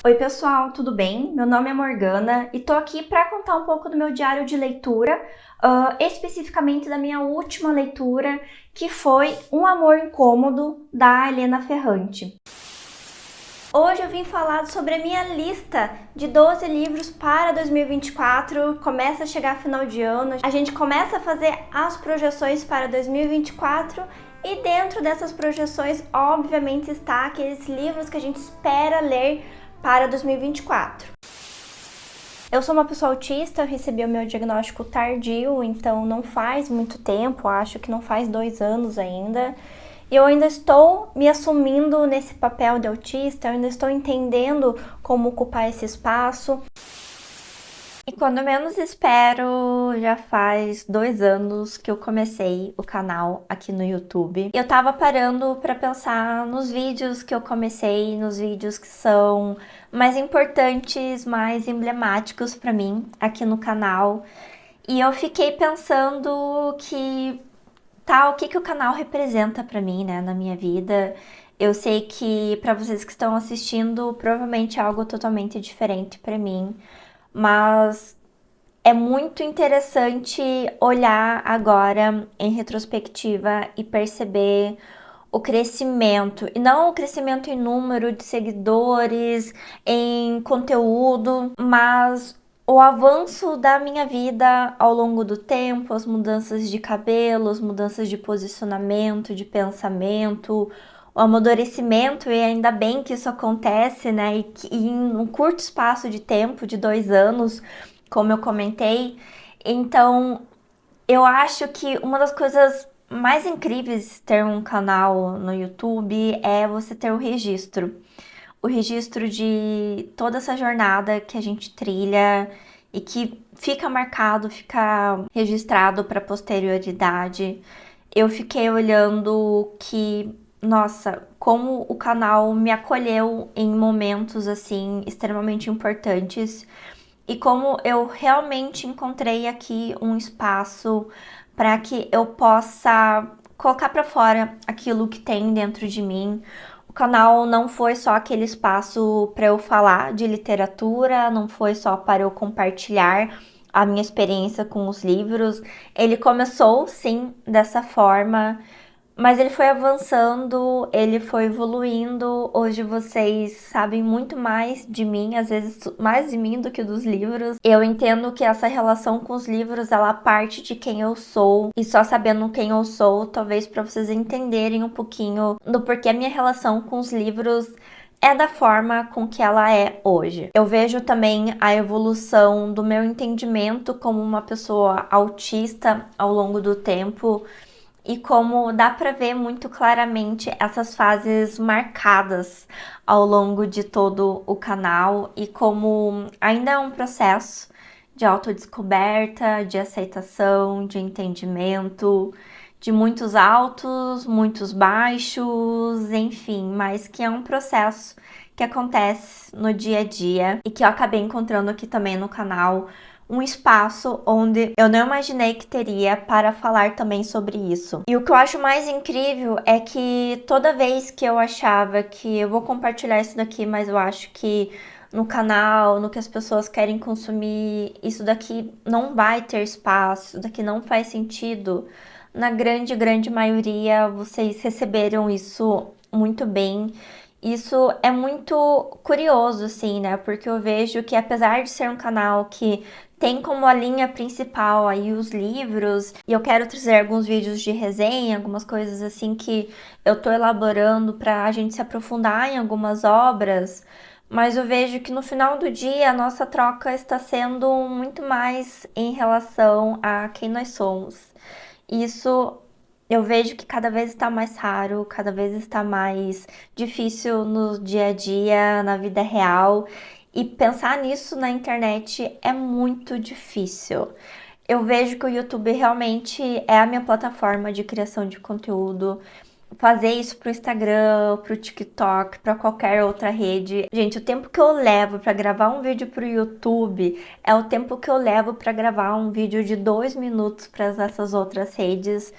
Oi pessoal, tudo bem? Meu nome é Morgana e tô aqui para contar um pouco do meu diário de leitura, especificamente da minha última leitura, que foi Um Amor Incômodo, da Helena Ferrante. Hoje eu vim falar sobre a minha lista de 12 livros para 2024. Começa a chegar final de ano, a gente começa a fazer as projeções para 2024 e dentro dessas projeções, obviamente, está aqueles livros que a gente espera ler para 2024. Eu sou uma pessoa autista, eu recebi o meu diagnóstico tardio, então não faz muito tempo, acho que não faz 2 anos ainda. E eu ainda estou me assumindo nesse papel de autista, eu ainda estou entendendo como ocupar esse espaço. E quando menos espero, já faz 2 anos que eu comecei o canal aqui no YouTube. Eu tava parando para pensar nos vídeos que eu comecei, nos vídeos que são mais importantes, mais emblemáticos para mim aqui no canal. E eu fiquei pensando que o que o canal representa para mim, né, na minha vida. Eu sei que para vocês que estão assistindo, provavelmente é algo totalmente diferente para mim, mas é muito interessante olhar agora em retrospectiva e perceber o crescimento, e não o crescimento em número de seguidores, em conteúdo, mas o avanço da minha vida ao longo do tempo, as mudanças de cabelo, as mudanças de posicionamento, de pensamento, o amadurecimento, e ainda bem que isso acontece, né? E que em um curto espaço de tempo, de 2 anos, como eu comentei. Então, eu acho que uma das coisas mais incríveis de ter um canal no YouTube é você ter o registro de toda essa jornada que a gente trilha e que fica marcado, fica registrado para posterioridade. Eu fiquei olhando que, nossa, como o canal me acolheu em momentos assim extremamente importantes e como eu realmente encontrei aqui um espaço para que eu possa colocar para fora aquilo que tem dentro de mim. O canal não foi só aquele espaço para eu falar de literatura, não foi só para eu compartilhar a minha experiência com os livros. Ele começou sim dessa forma, mas ele foi avançando, ele foi evoluindo. Hoje vocês sabem muito mais de mim, às vezes mais de mim do que dos livros. Eu entendo que essa relação com os livros, ela parte de quem eu sou. E só sabendo quem eu sou, talvez para vocês entenderem um pouquinho do porquê a minha relação com os livros é da forma com que ela é hoje. Eu vejo também a evolução do meu entendimento como uma pessoa autista ao longo do tempo. E como dá para ver muito claramente essas fases marcadas ao longo de todo o canal e como ainda é um processo de autodescoberta, de aceitação, de entendimento, de muitos altos, muitos baixos, enfim, mas que é um processo que acontece no dia a dia e que eu acabei encontrando aqui também no canal um espaço onde eu não imaginei que teria para falar também sobre isso. E o que eu acho mais incrível é que toda vez que eu achava que eu vou compartilhar isso daqui, mas eu acho que no canal, no que as pessoas querem consumir, isso daqui não vai ter espaço, isso daqui não faz sentido. Na grande maioria, vocês receberam isso muito bem. Isso é muito curioso, assim, né? Porque eu vejo que apesar de ser um canal que tem como a linha principal aí os livros, e eu quero trazer alguns vídeos de resenha, algumas coisas assim que eu tô elaborando pra gente se aprofundar em algumas obras, mas eu vejo que no final do dia a nossa troca está sendo muito mais em relação a quem nós somos. Isso eu vejo que cada vez está mais raro, cada vez está mais difícil no dia a dia, na vida real. E pensar nisso na internet é muito difícil. Eu vejo que o YouTube realmente é a minha plataforma de criação de conteúdo. Fazer isso pro Instagram, pro TikTok, para qualquer outra rede. Gente, o tempo que eu levo para gravar um vídeo pro YouTube é o tempo que eu levo para gravar um vídeo de 2 minutos para essas outras redes,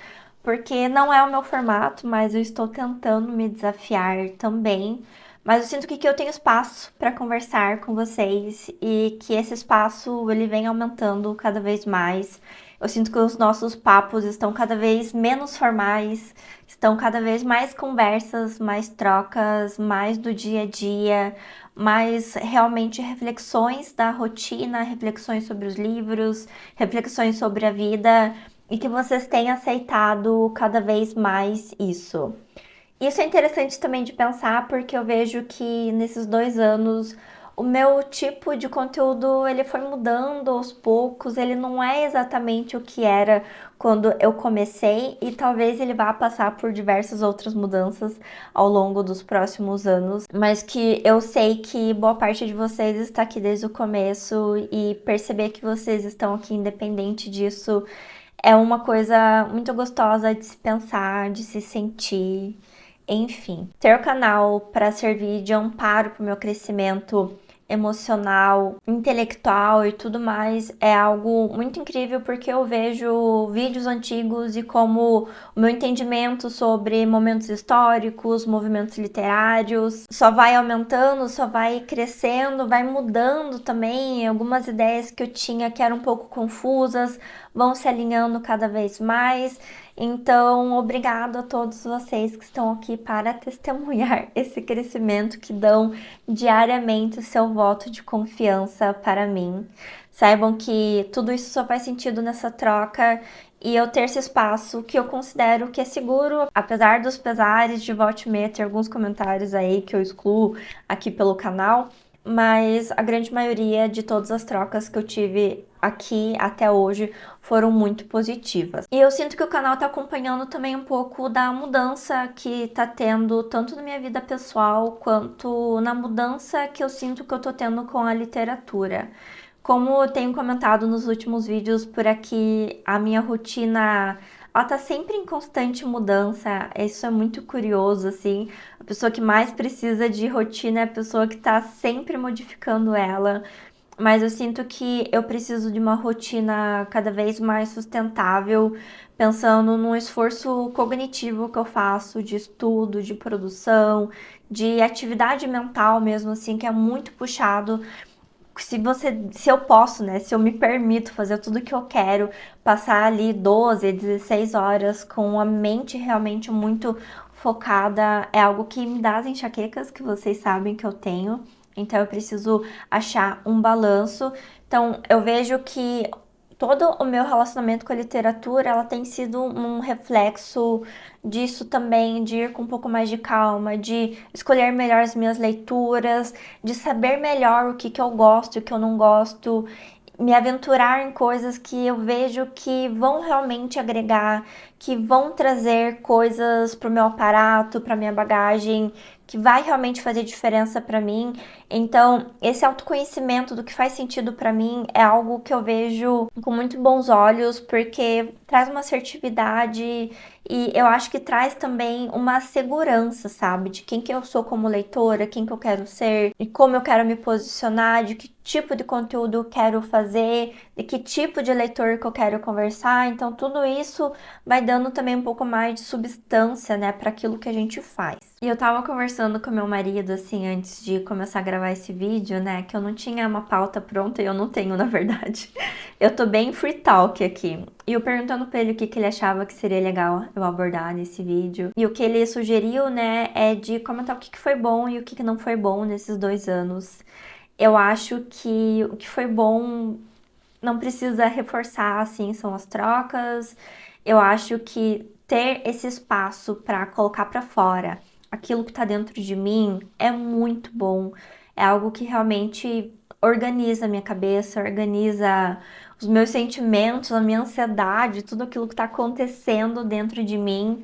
porque não é o meu formato, mas eu estou tentando me desafiar também Mas eu sinto que aqui eu tenho espaço para conversar com vocês e que esse espaço ele vem aumentando cada vez mais. Eu sinto que os nossos papos estão cada vez menos formais, estão cada vez mais conversas, mais trocas, mais do dia a dia, mais realmente reflexões da rotina, reflexões sobre os livros, reflexões sobre a vida e que vocês têm aceitado cada vez mais isso. Isso é interessante também de pensar, porque eu vejo que nesses 2 anos o meu tipo de conteúdo ele foi mudando aos poucos, ele não é exatamente o que era quando eu comecei e talvez ele vá passar por diversas outras mudanças ao longo dos próximos anos, mas que eu sei que boa parte de vocês está aqui desde o começo e perceber que vocês estão aqui independente disso é uma coisa muito gostosa de se pensar, de se sentir. Enfim, ter o canal para servir de amparo para o meu crescimento emocional, intelectual e tudo mais é algo muito incrível porque eu vejo vídeos antigos e como o meu entendimento sobre momentos históricos, movimentos literários só vai aumentando, só vai crescendo, vai mudando também. Algumas ideias que eu tinha que eram um pouco confusas vão se alinhando cada vez mais. Então, obrigado a todos vocês que estão aqui para testemunhar esse crescimento, que dão diariamente o seu voto de confiança para mim. Saibam que tudo isso só faz sentido nessa troca e eu ter esse espaço que eu considero que é seguro, apesar dos pesares de volta e meia ter alguns comentários aí que eu excluo aqui pelo canal, mas a grande maioria de todas as trocas que eu tive aqui até hoje foram muito positivas. E eu sinto que o canal tá acompanhando também um pouco da mudança que tá tendo tanto na minha vida pessoal quanto na mudança que eu sinto que eu tô tendo com a literatura. Como eu tenho comentado nos últimos vídeos por aqui, a minha rotina ela tá sempre em constante mudança. Isso é muito curioso, assim. A pessoa que mais precisa de rotina é a pessoa que tá sempre modificando ela. Mas eu sinto que eu preciso de uma rotina cada vez mais sustentável, pensando num esforço cognitivo que eu faço de estudo, de produção, de atividade mental mesmo, assim, que é muito puxado. Se eu posso, né, se eu me permito fazer tudo que eu quero, passar ali 12, 16 horas com a mente realmente muito focada, é algo que me dá as enxaquecas que vocês sabem que eu tenho. Então eu preciso achar um balanço. Então eu vejo que todo o meu relacionamento com a literatura, ela tem sido um reflexo disso também, de ir com um pouco mais de calma, de escolher melhor as minhas leituras, de saber melhor o que eu gosto e o que eu não gosto, me aventurar em coisas que eu vejo que vão realmente agregar, que vão trazer coisas para o meu aparato, para minha bagagem, que vai realmente fazer diferença para mim. Então, esse autoconhecimento do que faz sentido para mim é algo que eu vejo com muito bons olhos, porque traz uma assertividade e eu acho que traz também uma segurança, sabe? De quem que eu sou como leitora, quem que eu quero ser, e como eu quero me posicionar, de que tipo de conteúdo eu quero fazer, de que tipo de leitor que eu quero conversar. Então, tudo isso vai dando também um pouco mais de substância, né, para aquilo que a gente faz. E eu tava conversando com meu marido, assim, antes de começar a gravar esse vídeo, né, que eu não tinha uma pauta pronta e eu não tenho, na verdade. Eu tô bem free talk aqui. E eu perguntando pra ele o que ele achava que seria legal eu abordar nesse vídeo. E o que ele sugeriu, né, é de comentar o que foi bom e o que não foi bom nesses 2 anos. Eu acho que o que foi bom não precisa reforçar, assim, são as trocas. Eu acho que ter esse espaço para colocar para fora aquilo que tá dentro de mim é muito bom. É algo que realmente organiza a minha cabeça, organiza os meus sentimentos, a minha ansiedade, tudo aquilo que tá acontecendo dentro de mim.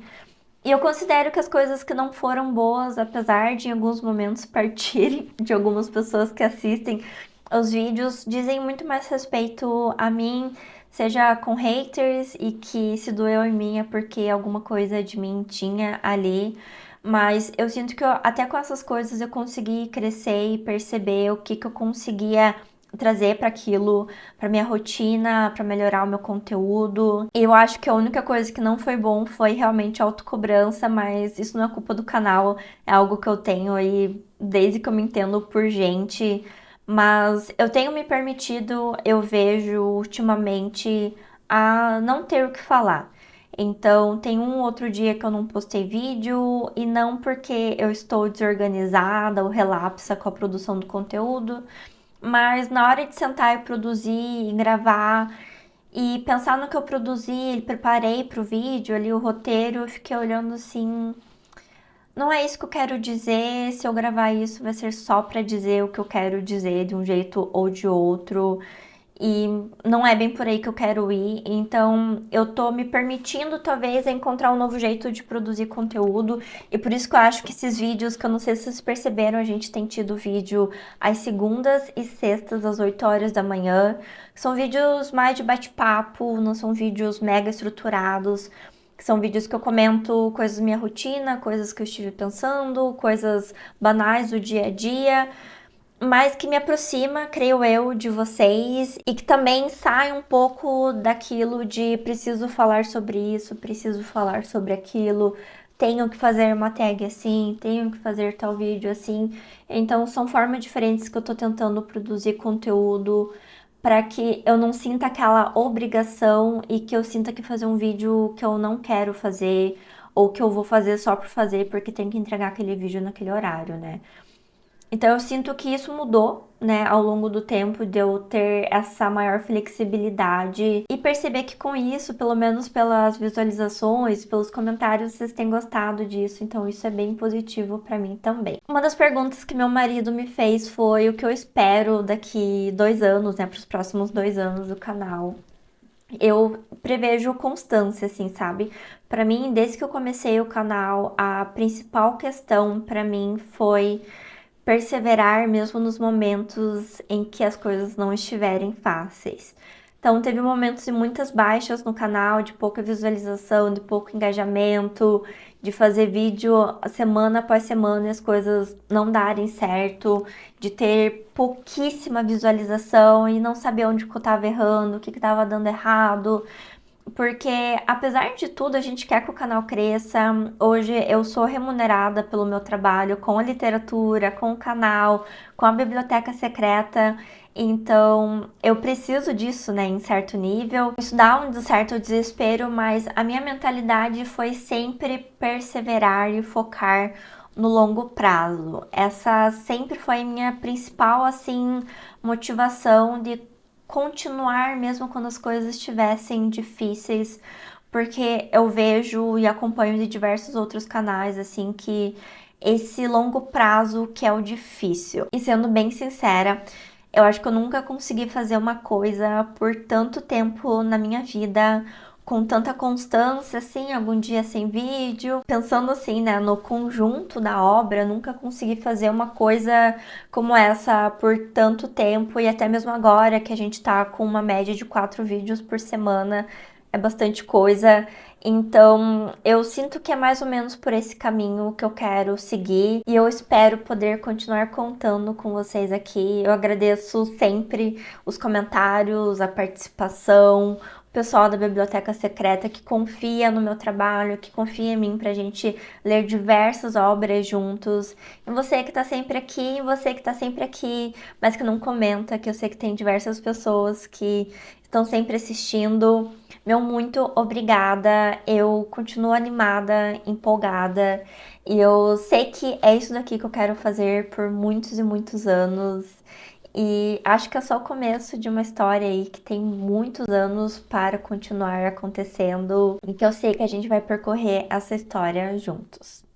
E eu considero que as coisas que não foram boas, apesar de em alguns momentos partirem de algumas pessoas que assistem os vídeos, dizem muito mais respeito a mim, seja com haters e que se doeu em mim é porque alguma coisa de mim tinha ali. Mas eu sinto que até com essas coisas eu consegui crescer e perceber o que eu conseguia trazer para aquilo, para minha rotina, para melhorar o meu conteúdo. E eu acho que a única coisa que não foi bom foi realmente a autocobrança, mas isso não é culpa do canal, é algo que eu tenho aí desde que eu me entendo por gente. Mas eu tenho me permitido, eu vejo ultimamente, a não ter o que falar. Então, tem um outro dia que eu não postei vídeo, e não porque eu estou desorganizada ou relapsa com a produção do conteúdo, mas na hora de sentar e produzir, e gravar e pensar no que eu produzi, preparei pro vídeo ali o roteiro, eu fiquei olhando assim, não é isso que eu quero dizer. Se eu gravar isso, vai ser só pra dizer o que eu quero dizer de um jeito ou de outro. E não é bem por aí que eu quero ir. Então, eu tô me permitindo, talvez, encontrar um novo jeito de produzir conteúdo. E por isso que eu acho que esses vídeos, que eu não sei se vocês perceberam, a gente tem tido vídeo às segundas e sextas, às 8 horas da manhã. São vídeos mais de bate-papo, não são vídeos mega estruturados. São vídeos que eu comento coisas da minha rotina, coisas que eu estive pensando, coisas banais do dia a dia, mas que me aproxima, creio eu, de vocês, e que também sai um pouco daquilo de preciso falar sobre isso, preciso falar sobre aquilo, tenho que fazer uma tag assim, tenho que fazer tal vídeo assim. Então são formas diferentes que eu tô tentando produzir conteúdo para que eu não sinta aquela obrigação e que eu sinta que fazer um vídeo que eu não quero fazer ou que eu vou fazer só por fazer porque tem que entregar aquele vídeo naquele horário, né? Então eu sinto que isso mudou, né, ao longo do tempo, de eu ter essa maior flexibilidade e perceber que com isso, pelo menos pelas visualizações, pelos comentários, vocês têm gostado disso, então isso é bem positivo pra mim também. Uma das perguntas que meu marido me fez foi o que eu espero daqui 2 anos, né, pros próximos 2 anos do canal. Eu prevejo constância, assim, sabe? Pra mim, desde que eu comecei o canal, a principal questão pra mim foi perseverar mesmo nos momentos em que as coisas não estiverem fáceis. Então, teve momentos de muitas baixas no canal, de pouca visualização, de pouco engajamento, de fazer vídeo semana após semana e as coisas não darem certo, de ter pouquíssima visualização e não saber onde que eu tava errando, o que que tava dando errado. Porque, apesar de tudo, a gente quer que o canal cresça. Hoje eu sou remunerada pelo meu trabalho com a literatura, com o canal, com a biblioteca secreta. Então, eu preciso disso, né, em certo nível. Isso dá um certo desespero, mas a minha mentalidade foi sempre perseverar e focar no longo prazo. Essa sempre foi a minha principal, assim, motivação de continuar mesmo quando as coisas estivessem difíceis, porque eu vejo e acompanho de diversos outros canais, assim, que esse longo prazo que é o difícil. E sendo bem sincera, eu acho que eu nunca consegui fazer uma coisa por tanto tempo na minha vida, com tanta constância, assim, algum dia sem vídeo. Pensando assim, né, no conjunto da obra, nunca consegui fazer uma coisa como essa por tanto tempo, e até mesmo agora que a gente tá com uma média de 4 vídeos por semana, é bastante coisa. Então, eu sinto que é mais ou menos por esse caminho que eu quero seguir e eu espero poder continuar contando com vocês aqui. Eu agradeço sempre os comentários, a participação, o pessoal da Biblioteca Secreta que confia no meu trabalho, que confia em mim pra gente ler diversas obras juntos. E você que tá sempre aqui, você que tá sempre aqui, mas que não comenta, que eu sei que tem diversas pessoas que estão sempre assistindo. Meu muito obrigada, eu continuo animada, empolgada, e eu sei que é isso daqui que eu quero fazer por muitos e muitos anos. E acho que é só o começo de uma história aí que tem muitos anos para continuar acontecendo, e que eu sei que a gente vai percorrer essa história juntos.